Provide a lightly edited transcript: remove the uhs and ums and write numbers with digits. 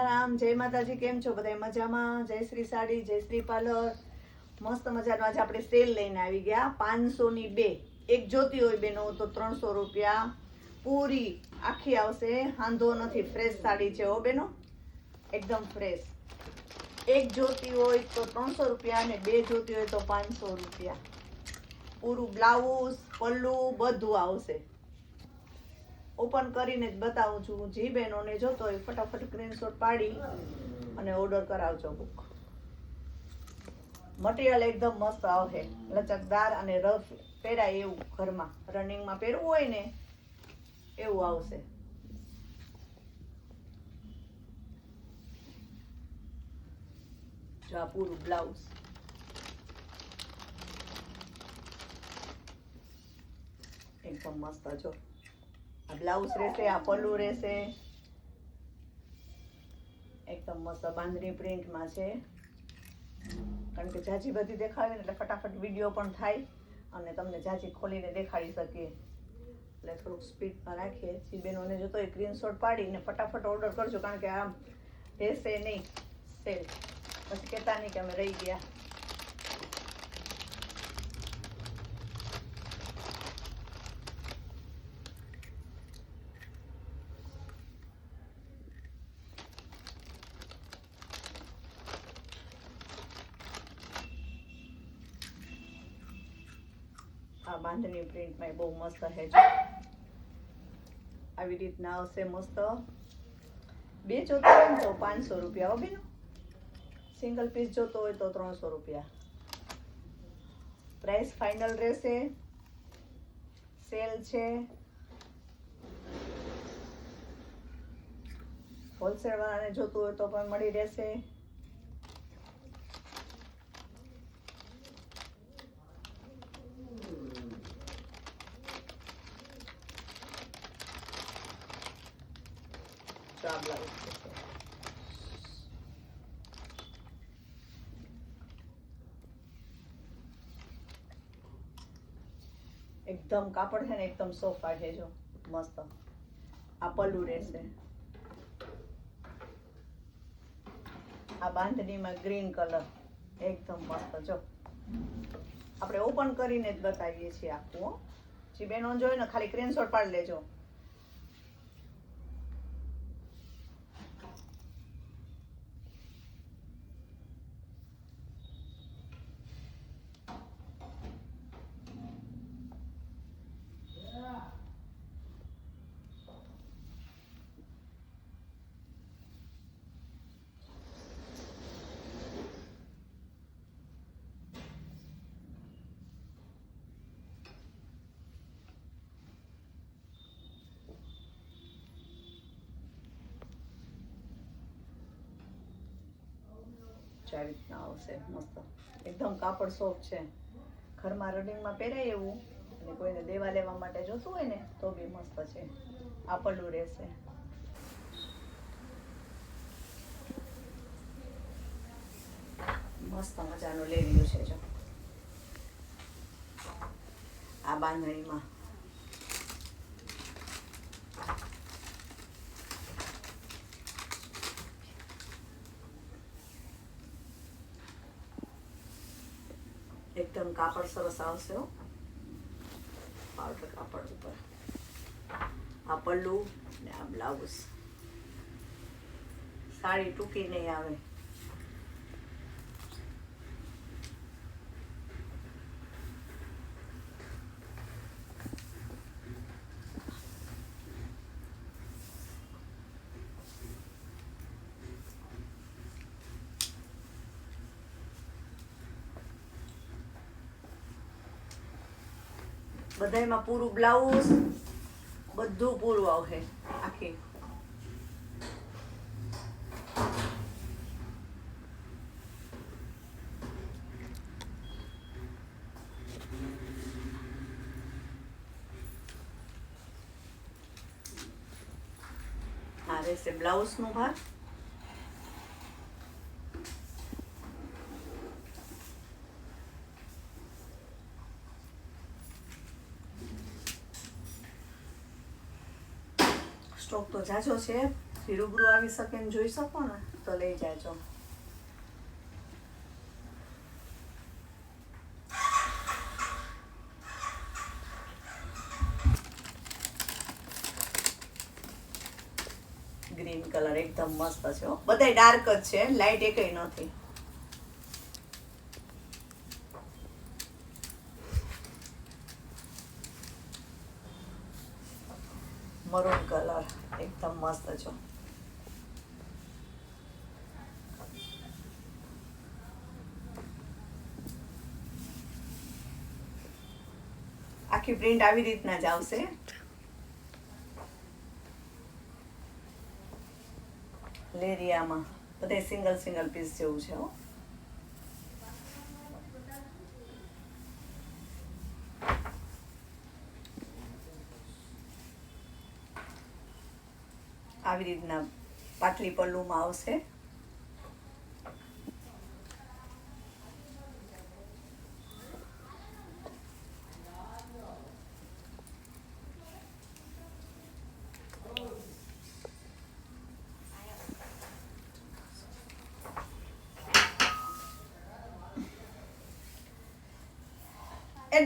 સીતારામ, જય માતાજી. કેમ છો બધા? મજામાં? જય શ્રી સાડી, જય શ્રી પાર્લર. મસ્ત મજાનો આજે આપણે સેલ લઈને આવી ગયા. 500 ની 2 એક જોતી હોય બેનો તો 300 રૂપિયા પૂરી આખી આવશે. વાંધો નથી, ફ્રેશ સાડી છે હો બેનો, એકદમ ફ્રેશ. એક જોતી હોય તો 300 રૂપિયા અને 2 જોતી હોય તો 500 રૂપિયા. પૂરું બ્લાઉઝ પલ્લું બધું આવશે. ઓપન કરીને જ બતાવું છું. જી બહેનોને જોતો હોય ફટાફટ સ્ક્રીનશોટ પાડી અને ઓર્ડર કરાવજો બુક. મટીરિયલ એકદમ મસ્ત આવશે, લચકદાર અને રફ પહેરાય એવું, ઘરમાં રનિંગમાં પહેરવું હોય ને એવું આવશે. જો આ પૂરું બ્લાઉઝ એકદમ મસ્ત. જો આ બ્લાઉઝ રહેશે, આ પલ્લું રહેશે, એકદમ મસ્ત બાંધણી પ્રિન્ટમાં છે. કારણ કે જાજી બધી દેખાડે ને એટલે ફટાફટ વિડીયો પણ થાય અને તમને જાજી ખોલીને દેખાડી શકીએ, એટલે થોડુંક સ્પીડમાં રાખીએ. જે બેનોને જોતો હોય સ્ક્રીનશોટ પાડીને ફટાફટ ઓર્ડર કરજો, કારણ કે આમ રહેશે નહીં સેલ, પછી કહેતા નહીં કે અમે રહી ગયા. આ બાંધણી પ્રિન્ટમાં બહુ મસ્ત છે. જો આવી રીતના આવશે મસ્ત. 2 જોતો હોય ને તો 500 રૂપિયા હો બેનો. સિંગલ પીસ જોતો હોય તો 300 રૂપિયા. પ્રાઇસ ફાઇનલ રહેશે. સેલ છે. હોલસેલ વાળાને જોતું હોય તો પણ મળી રહેશે. એકદમ કાપડ છે ને એકદમ સોફ્ટ છે. જો મસ્ત આ પલ્લું રહેશે. આ બાંધણીમાં ગ્રીન કલર એકદમ મસ્ત. જો આપણે ઓપન કરીને જ બતાવીએ છીએ આખું. જે બેનો જોઈ ને ખાલી સ્ક્રીનશોટ પાડી લેજો. આવી રીતના આવશે મસ્ત. એકદમ કાપડ સોફ્ટ છે, ઘરમાં રનિંગમાં પહેરાય એવું, અને કોઈને દેવા લેવા માટે જોતું હોય ને તો બી મસ્ત છે. આ પલ્લું રહેશે. મસ્ત મજાનું લેવ્યું છે. જો આ બાંધણીમાં એકદમ કાપડ સરસ આવશે હો, પાવડર કાપડ ઉપર. આ પલ્લું ને આ બ્લાઉઝ. સાડી ટૂંકી નહીં આવે. બધાયમાં પૂરું બ્લાઉઝ બધું પૂરું આવશે આખી. આ રહેશે બ્લાઉઝનો ભાગ. સ્ટોક તો જાજો છે. અહીંથી રૂબરૂ આવી શકે ને જોઈ શકો ને તો લઈ જાજો. ગ્રીન કલર એકદમ મસ્ત છે હો. બધાય ડાર્ક જ છે, લાઈટ એકેય નથી. મરૂન કલર એકદમ મસ્ત છે. આખી પ્રિન્ટ આવી રીતના જ આવશે. લેરિયામાં બધે સિંગલ સિંગલ પીસ જેવું છે હો. આવી રીતના પાટલી પલ્લુમાં આવશે. એ